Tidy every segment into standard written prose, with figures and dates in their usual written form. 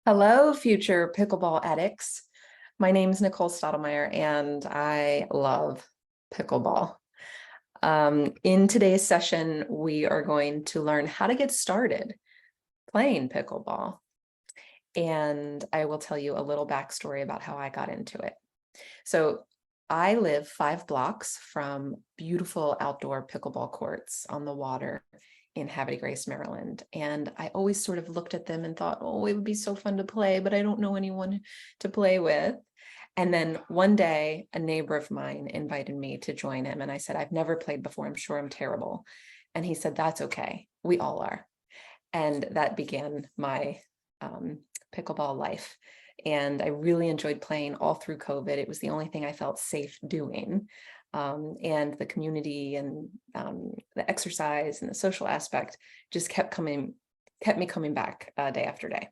Hello, future pickleball addicts. My name is Nicole Stottlemyre, and I love pickleball. In today's session, we are going to learn how to get started playing pickleball. And I will tell you a little backstory about how I got into it. So I live 5 blocks from beautiful outdoor pickleball courts on the water in Havre de Grace, Maryland. And I always sort of looked at them and thought, oh, it would be so fun to play, but I don't know anyone to play with. And then one day, a neighbor of mine invited me to join him. And I said, I've never played before. I'm sure I'm terrible. And he said, that's okay. We all are. And that began my pickleball life. And I really enjoyed playing all through COVID. It was the only thing I felt safe doing. And the community and the exercise and the social aspect just kept me coming back day after day.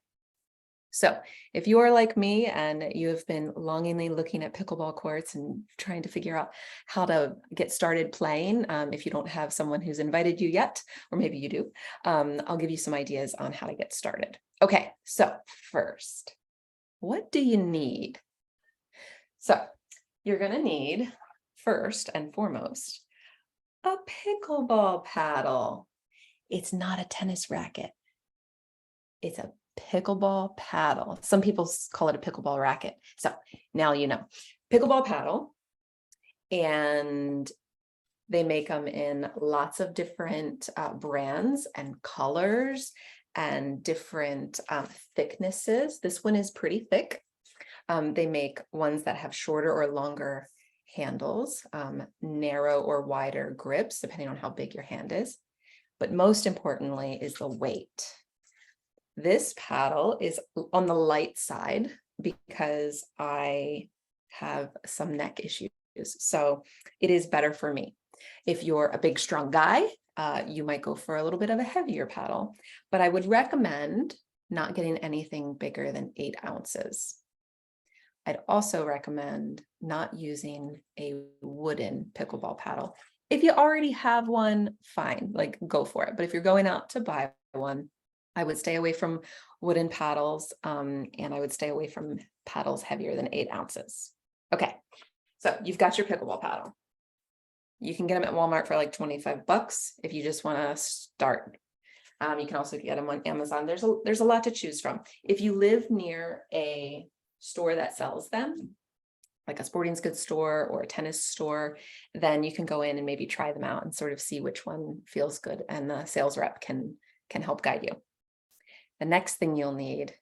So if you are like me and you have been longingly looking at pickleball courts and trying to figure out how to get started playing, if you don't have someone who's invited you yet, or maybe you do, I'll give you some ideas on how to get started. Okay, so first, what do you need? So you're going to need, first and foremost, a pickleball paddle. It's not a tennis racket. It's a pickleball paddle. Some people call it a pickleball racket. So now you know. Pickleball paddle. And they make them in lots of different brands and colors and different thicknesses. This one is pretty thick. They make ones that have shorter or longer handles, narrow or wider grips, depending on how big your hand is. But most importantly is the weight. This paddle is on the light side because I have some neck issues. So it is better for me. If you're a big, strong guy, you might go for a little bit of a heavier paddle, but I would recommend not getting anything bigger than 8 ounces. I'd also recommend not using a wooden pickleball paddle. If you already have one, fine, like go for it. But if you're going out to buy one, I would stay away from wooden paddles, and I would stay away from paddles heavier than 8 ounces. Okay, so you've got your pickleball paddle. You can get them at Walmart for like 25 bucks if you just want to start. You can also get them on Amazon. There's a lot to choose from. If you live near a store that sells them, like a sporting goods store or a tennis store, then you can go in and maybe try them out and sort of see which one feels good, and the sales rep can help guide you. The next thing you'll need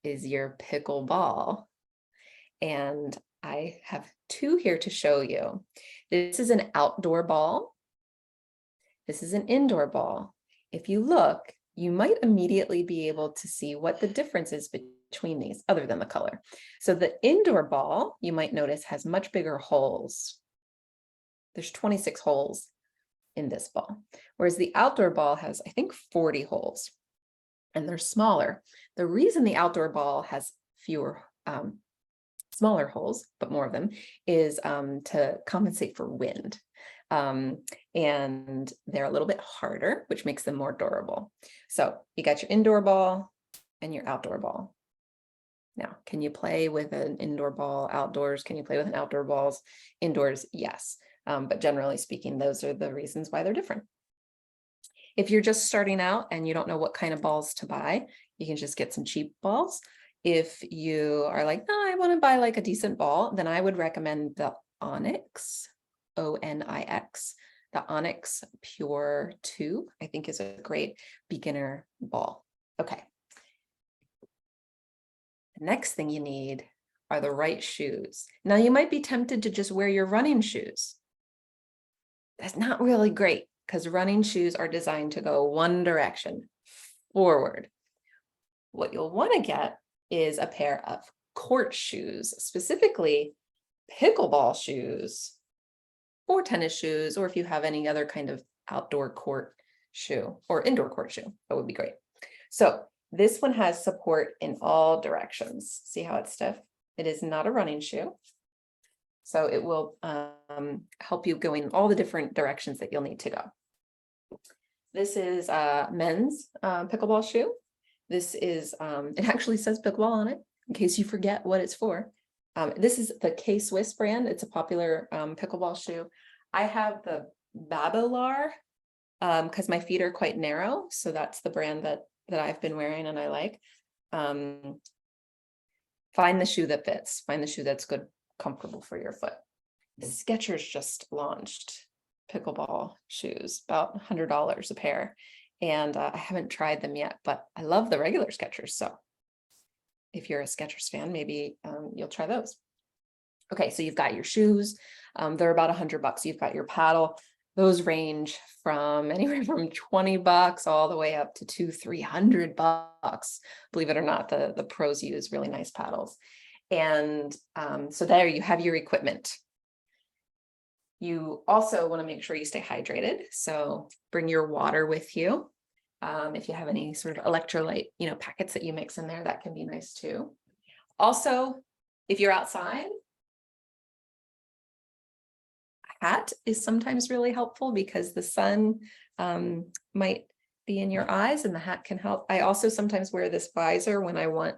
is your pickleball. And I have 2 here to show you. This is an outdoor ball. This is an indoor ball. If you look, you might immediately be able to see what the difference is between these, other than the color. So the indoor ball, you might notice, has much bigger holes. There's 26 holes in this ball, whereas the outdoor ball has, I think, 40 holes, and they're smaller. The reason the outdoor ball has fewer smaller holes, but more of them, is to compensate for wind. And they're a little bit harder, which makes them more durable. So you got your indoor ball and your outdoor ball. Now, can you play with an indoor ball outdoors? Can you play with an outdoor balls indoors? Yes. But generally speaking, those are the reasons why they're different. If you're just starting out and you don't know what kind of balls to buy, you can just get some cheap balls. If you are like, no, I want to buy like a decent ball, then I would recommend the Onyx, O-N-I-X. The Onyx Pure 2, I think, is a great beginner ball. Okay. The next thing you need are the right shoes. Now, you might be tempted to just wear your running shoes. That's not really great because running shoes are designed to go one direction, forward. What you'll want to get is a pair of court shoes, specifically pickleball shoes, or tennis shoes, or if you have any other kind of outdoor court shoe or indoor court shoe, that would be great. So this one has support in all directions. See how it's stiff? It is not a running shoe. So it will help you go in all the different directions that you'll need to go. This is a men's pickleball shoe. This is, it actually says pickleball on it, in case you forget what it's for. This is the K-Swiss brand. It's a popular pickleball shoe. I have the Babolar because my feet are quite narrow. So that's the brand that I've been wearing and I like. Find the shoe that fits. Find the shoe that's good, comfortable for your foot. Skechers just launched pickleball shoes, about $100 a pair. And I haven't tried them yet, but I love the regular Skechers. So if you're a Skechers fan, maybe you'll try those. Okay, so you've got your shoes. They're about $100. You've got your paddle. Those range from anywhere from $20 all the way up to $200-300. Believe it or not, the pros use really nice paddles. And so there you have your equipment. You also want to make sure you stay hydrated. So bring your water with you. If you have any sort of electrolyte, packets that you mix in there, that can be nice too. Also, if you're outside, a hat is sometimes really helpful because the sun might be in your eyes and the hat can help. I also sometimes wear this visor when I want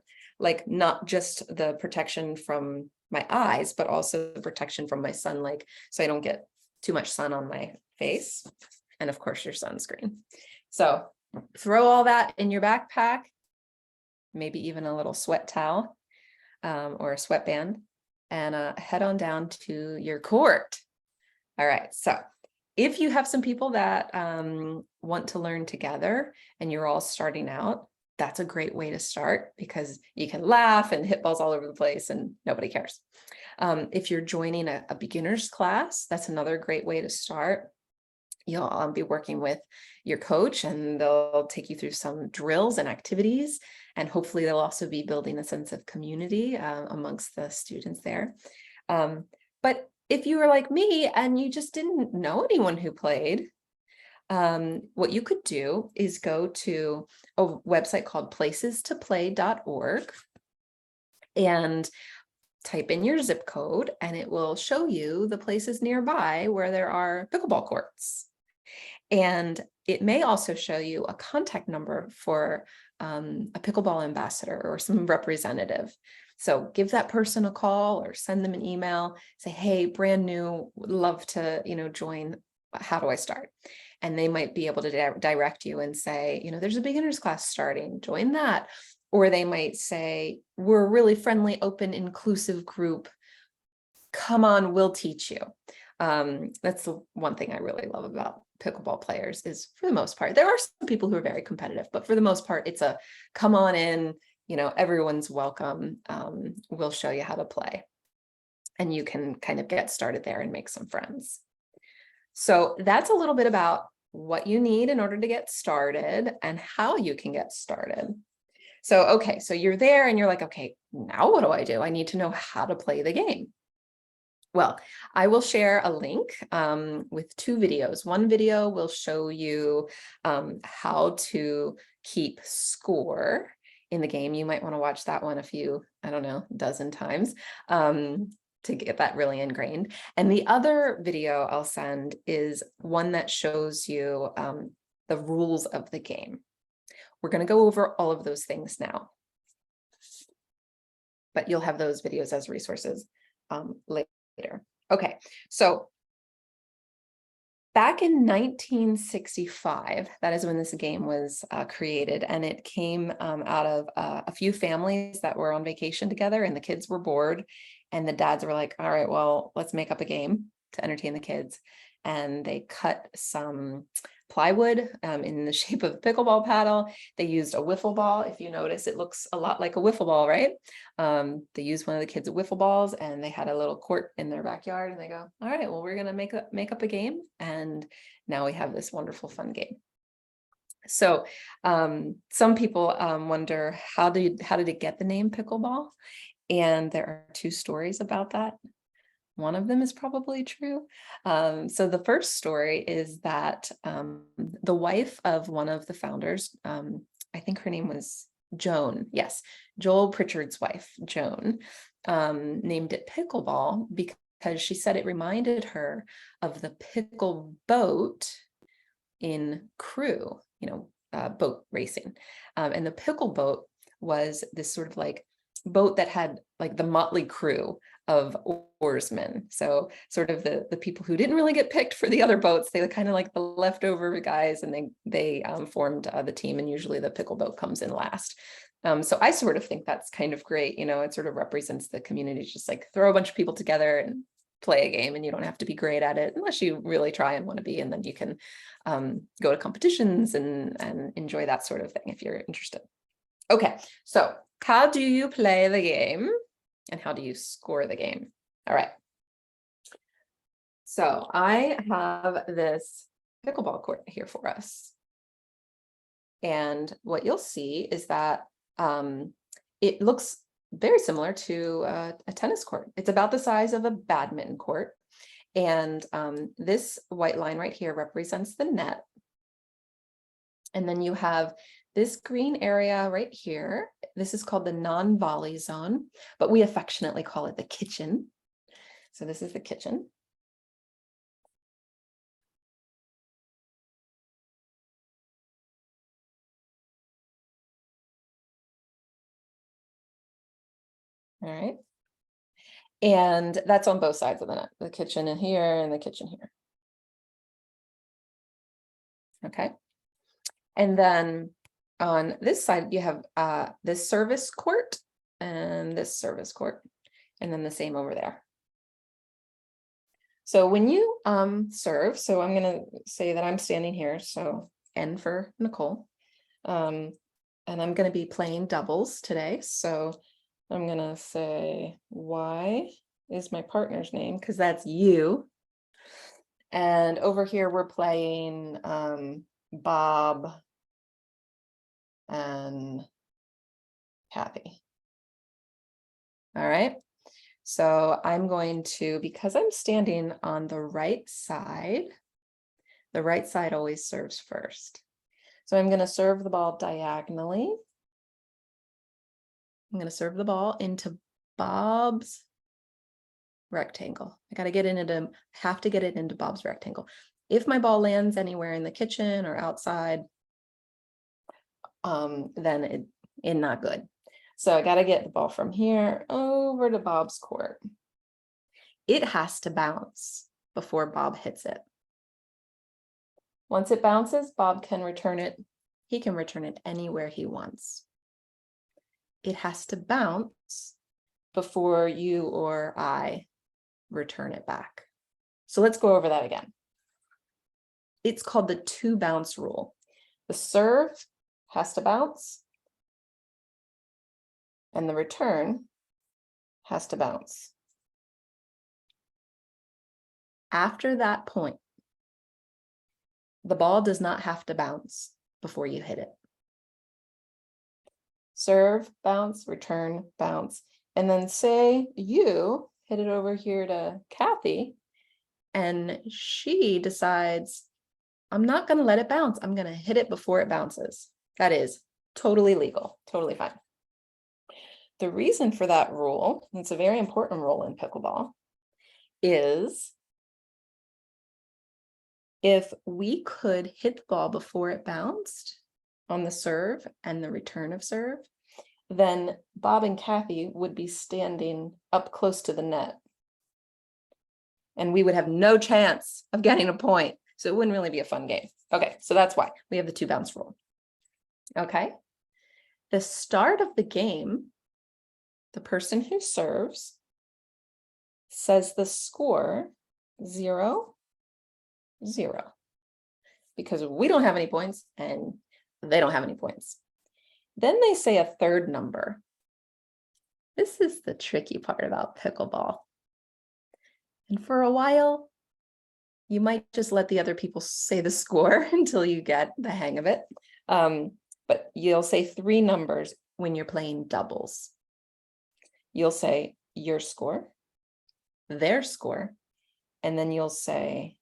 not just the protection from my eyes, but also the protection from my sun, so I don't get too much sun on my face. And of course your sunscreen. So throw all that in your backpack, maybe even a little sweat towel or a sweatband, and head on down to your court. All right, so if you have some people that want to learn together and you're all starting out, that's a great way to start because you can laugh and hit balls all over the place and nobody cares. If you're joining a beginner's class, that's another great way to start. You'll be working with your coach and they'll take you through some drills and activities. And hopefully they'll also be building a sense of community amongst the students there. But if you were like me and you just didn't know anyone who played, what you could do is go to a website called placestoplay.org and type in your zip code and it will show you the places nearby where there are pickleball courts. And it may also show you a contact number for a pickleball ambassador or some representative. So give that person a call or send them an email, say, hey, brand new, would love to, join. How do I start? And they might be able to direct you and say, there's a beginner's class starting, join that. Or they might say, we're a really friendly, open, inclusive group. Come on, we'll teach you. That's the one thing I really love about pickleball players is, for the most part, there are some people who are very competitive, but for the most part, it's a come on in, everyone's welcome. We'll show you how to play. And you can kind of get started there and make some friends. So that's a little bit about what you need in order to get started and how you can get started. So, okay, so you're there and you're like, okay, now what do? I need to know how to play the game. Well, I will share a link with 2 videos. One video will show you how to keep score in the game. You might want to watch that one a few, dozen times to get that really ingrained. And the other video I'll send is one that shows you the rules of the game. We're going to go over all of those things now, but you'll have those videos as resources later. Okay, so back in 1965, that is when this game was created, and it came out of a few families that were on vacation together, and the kids were bored, and the dads were like, all right, well, let's make up a game to entertain the kids. And they cut some plywood in the shape of a pickleball paddle. They used a wiffle ball. If you notice, it looks a lot like a wiffle ball, right? They used one of the kids' wiffle balls and they had a little court in their backyard and they go, all right, well, we're going to make up a game. And now we have this wonderful, fun game. So some people wonder, how did it get the name pickleball? And there are 2 stories about that. One of them is probably true. So the first story is that the wife of one of the founders, I think her name was Joan. Yes, Joel Pritchard's wife, Joan, named it Pickleball because she said it reminded her of the pickle boat in Crew, boat racing. And the pickle boat was this sort of like boat that had like the motley crew of oarsmen. So sort of the people who didn't really get picked for the other boats, they were kind of like the leftover guys, and they formed the team, and usually the pickle boat comes in last. So I sort of think that's kind of great. It sort of represents the community, just like throw a bunch of people together and play a game, and you don't have to be great at it unless you really try and want to be, and then you can go to competitions and enjoy that sort of thing if you're interested. Okay, so how do you play the game and how do you score the game? All right. So I have this pickleball court here for us. And what you'll see is that it looks very similar to a tennis court. It's about the size of a badminton court. And this white line right here represents the net. And then you have this green area right here. This is called the non-volley zone, but we affectionately call it the kitchen. So this is the kitchen. All right. And that's on both sides of the net, the kitchen in here and the kitchen here. Okay. And then on this side, you have this service court and this service court, and then the same over there. So when you serve, so I'm going to say that I'm standing here, so N for Nicole, and I'm going to be playing doubles today. So I'm going to say Y is my partner's name because that's you. And over here, we're playing Bob and Kathy. All right. So I'm going to, because I'm standing on the right side always serves first. So I'm going to serve the ball diagonally. I'm going to serve the ball into Bob's rectangle. I got to get into, have to get it into Bob's rectangle. If my ball lands anywhere in the kitchen or outside, then it's not good. So I got to get the ball from here over to Bob's court. It has to bounce before Bob hits it. Once it bounces, Bob can return it. He can return it anywhere he wants. It has to bounce before you or I return it back. So let's go over that again. It's called the 2 bounce rule. The serve has to bounce, and the return has to bounce. After that point, the ball does not have to bounce before you hit it. Serve, bounce, return, bounce. And then say you hit it over here to Kathy, and she decides, I'm not going to let it bounce. I'm going to hit it before it bounces. That is totally legal, totally fine. The reason for that rule, and it's a very important rule in pickleball, is if we could hit the ball before it bounced on the serve and the return of serve, then Bob and Kathy would be standing up close to the net. And we would have no chance of getting a point. So it wouldn't really be a fun game. Okay, so that's why we have the 2 bounce rule. Okay. The start of the game, the person who serves says the score 0-0, because we don't have any points and they don't have any points. Then they say a third number. This is the tricky part about pickleball. And for a while, you might just let the other people say the score until you get the hang of it. But you'll say 3 numbers when you're playing doubles. You'll say your score, their score, and then you'll say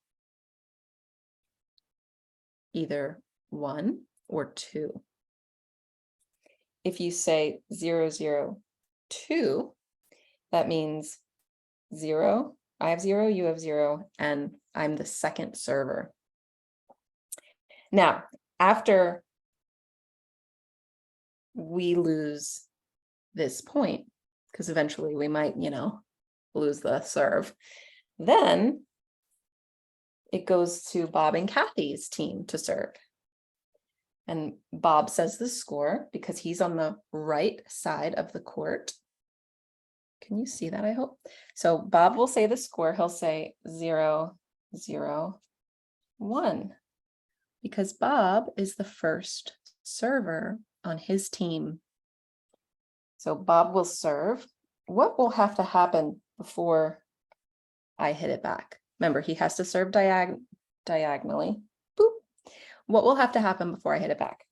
either 1 or 2. If you say 0-0-2, that means 0, I have 0, you have 0, and I'm the second server. Now, after we lose this point because eventually we might, lose the serve. Then it goes to Bob and Kathy's team to serve. And Bob says the score because he's on the right side of the court. Can you see that, I hope? So Bob will say the score. He'll say 0, 0, 1, because Bob is the first server on his team. So Bob will serve. What will have to happen before I hit it back? Remember, he has to serve diagonally. Boop. What will have to happen before I hit it back?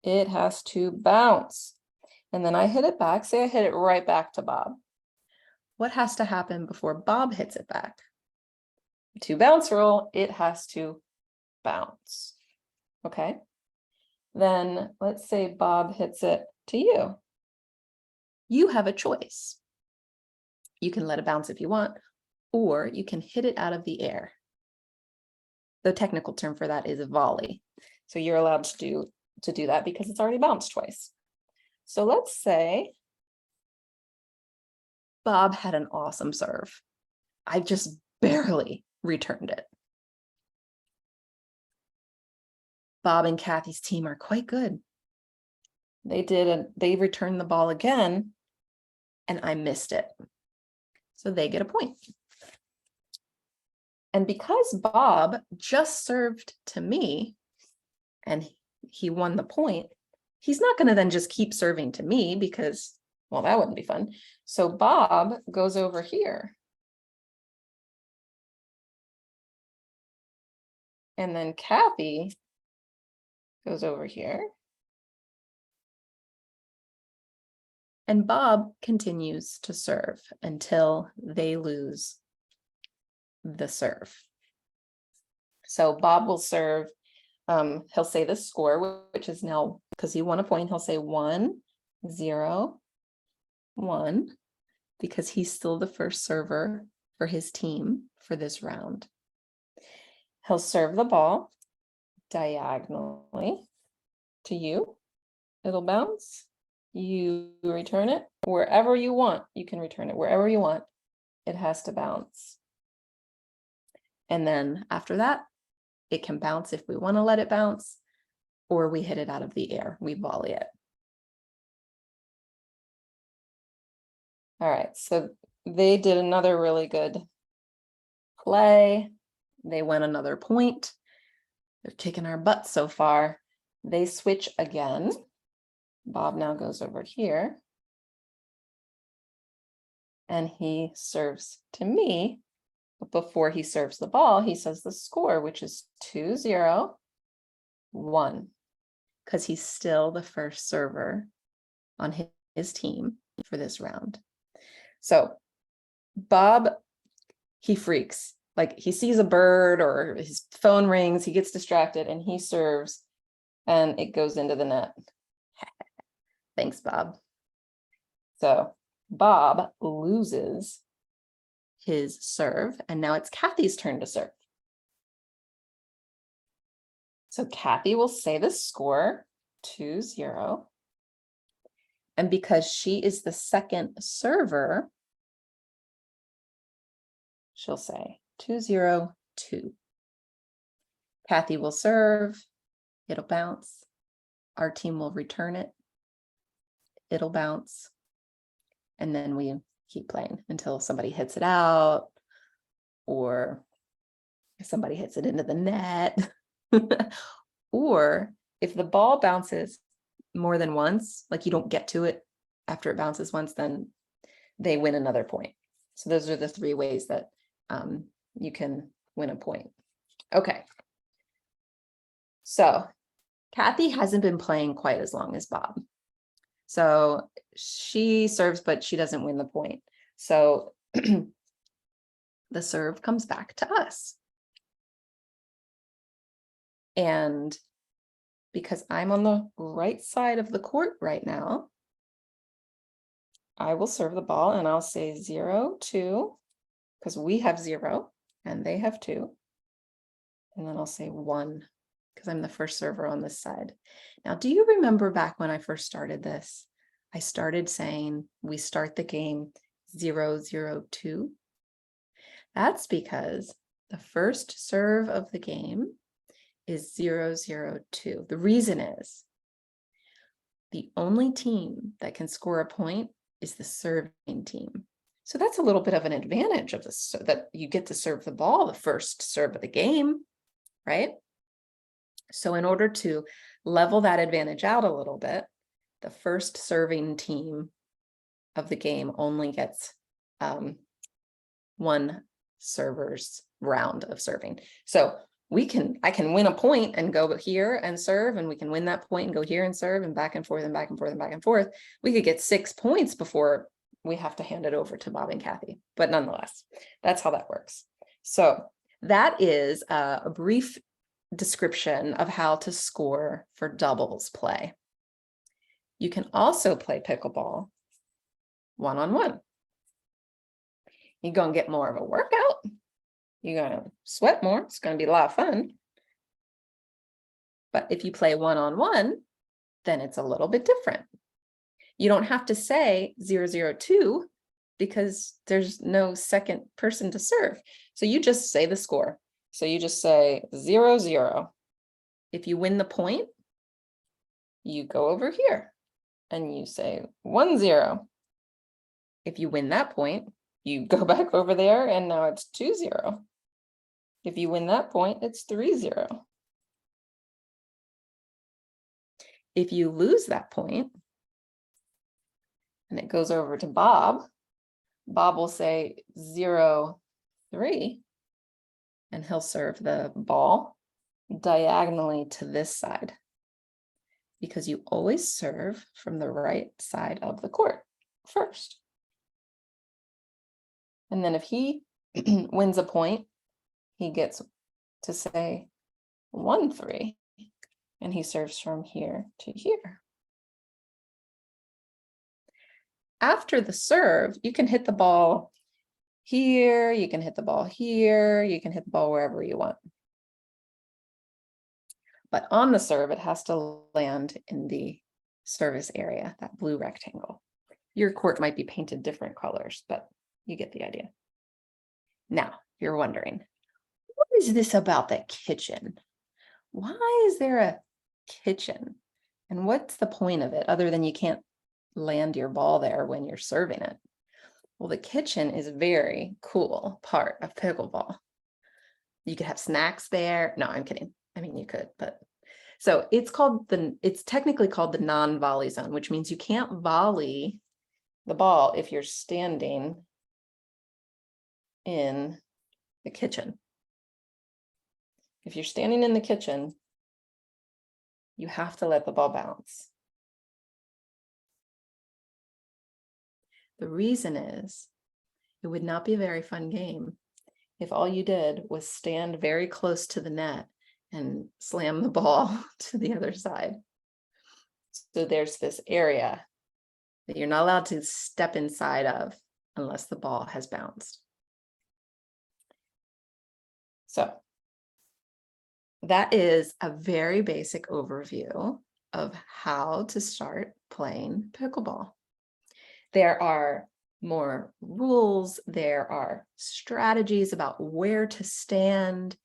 It has to bounce. And then I hit it back. Say I hit it right back to Bob. What has to happen before Bob hits it back? To bounce rule, it has to bounce. Okay. Then let's say Bob hits it to you. You have a choice. You can let it bounce if you want, or you can hit it out of the air. The technical term for that is a volley. So you're allowed to do that because it's already bounced twice. So let's say Bob had an awesome serve. I just barely returned it. Bob and Kathy's team are quite good. They returned the ball again, and I missed it. So they get a point. And because Bob just served to me and he won the point, he's not going to then just keep serving to me because, well, that wouldn't be fun. So Bob goes over here. And then Kathy goes over here. And Bob continues to serve until they lose the serve. So Bob will serve, he'll say the score, which is now, because he won a point, he'll say 1, 0, 1, because he's still the first server for his team for this round. He'll serve the ball diagonally to you. It'll bounce. You return it wherever you want. You can return it wherever you want. It has to bounce. And then after that, it can bounce if we want to let it bounce, or we hit it out of the air. We volley it. All right, so they did another really good play. They won another point. They're kicking our butt so far. They switch again. Bob now goes over here. And he serves to me. But before he serves the ball, he says the score, which is 2, 0, 1. Because he's still the first server on his team for this round. So Bob, he freaks. Like he sees a bird or his phone rings, he gets distracted and he serves and it goes into the net. Thanks, Bob. So Bob loses his serve and now it's Kathy's turn to serve. So Kathy will say the score, 2, 0. And because she is the second server, she'll say 2, 0, 2. Kathy will serve, it'll bounce. Our team will return it, it'll bounce. And then we keep playing until somebody hits it out or somebody hits it into the net. Or if the ball bounces more than once, like you don't get to it after it bounces once, then they win another point. So those are the 3 ways that you can win a point. Okay. So Kathy hasn't been playing quite as long as Bob. So she serves, but she doesn't win the point. So the serve comes back to us. And because I'm on the right side of the court right now, I will serve the ball and I'll say 0, 2, because we have 0 and they have 2. And then I'll say 1, because I'm the first server on this side. Now, do you remember back when I first started this? I started saying we start the game 0-0-2. That's because the first serve of the game is 0-0-2. The reason is the only team that can score a point is the serving team. So that's a little bit of an advantage of this, so that you get to serve the ball the first serve of the game, right? So in order to level that advantage out a little bit, the first serving team of the game only gets one server's round of serving. So I can win a point and go here and serve, and we can win that point and go here and serve, and back and forth and back and forth and back and forth. We could get 6 points before we have to hand it over to Bob and Kathy, but nonetheless, that's how that works. So that is a brief description of how to score for doubles play. You can also play pickleball one-on-one. You're going to get more of a workout. You're going to sweat more. It's going to be a lot of fun. But if you play one-on-one, then it's a little bit different. You don't have to say 0-0-2 because there's no second person to serve. So you just say the score. So you just say 0-0. If you win the point, you go over here and you say 1-0. If you win that point, you go back over there and now it's 2-0. If you win that point, it's 3-0. If you lose that point and it goes over to Bob, Bob will say 0-3 and he'll serve the ball diagonally to this side, because you always serve from the right side of the court first. And then if he wins a point, he gets to say 1-3, and he serves from here to here. After the serve, you can hit the ball here, you can hit the ball here, you can hit the ball wherever you want. But on the serve, it has to land in the service area, that blue rectangle. Your court might be painted different colors, but you get the idea. Now, you're wondering, what is this about the kitchen? Why is there a kitchen? And what's the point of it other than you can't land your ball there when you're serving it? Well, the kitchen is a very cool part of pickleball. You could have snacks there. No, I'm kidding. I mean, you could, but so it's technically called the non-volley zone, which means you can't volley the ball if you're standing in the kitchen. If you're standing in the kitchen, you have to let the ball bounce. The reason is it would not be a very fun game if all you did was stand very close to the net and slam the ball to the other side. So there's this area that you're not allowed to step inside of unless the ball has bounced. So that is a very basic overview of how to start playing pickleball. There are more rules, there are strategies about where to stand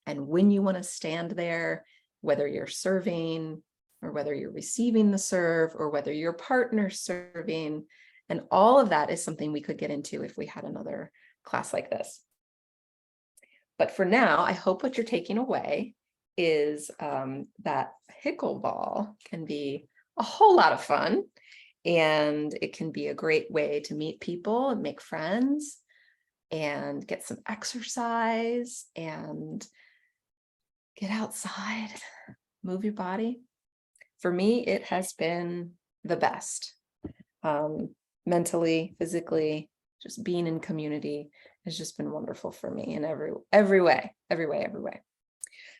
and when you want to stand there, whether you're serving or whether you're receiving the serve or whether your partner's serving. And all of that is something we could get into if we had another class like this. But for now, I hope what you're taking away is that pickleball can be a whole lot of fun, and it can be a great way to meet people and make friends and get some exercise and get outside, move your body. For me, it has been the best. Mentally, physically, just being in community has just been wonderful for me in every way.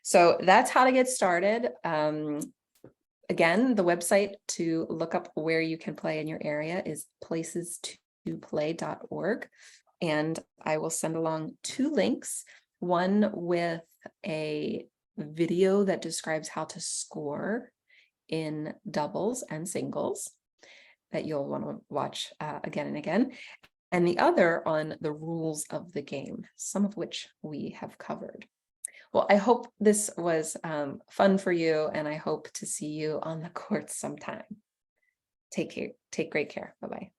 So that's how to get started. Again, the website to look up where you can play in your area is places2play.org. And I will send along 2 links, one with a video that describes how to score in doubles and singles that you'll want to watch again and again, and the other on the rules of the game, some of which we have covered. Well, I hope this was fun for you, and I hope to see you on the courts sometime. Take great care. Bye-bye.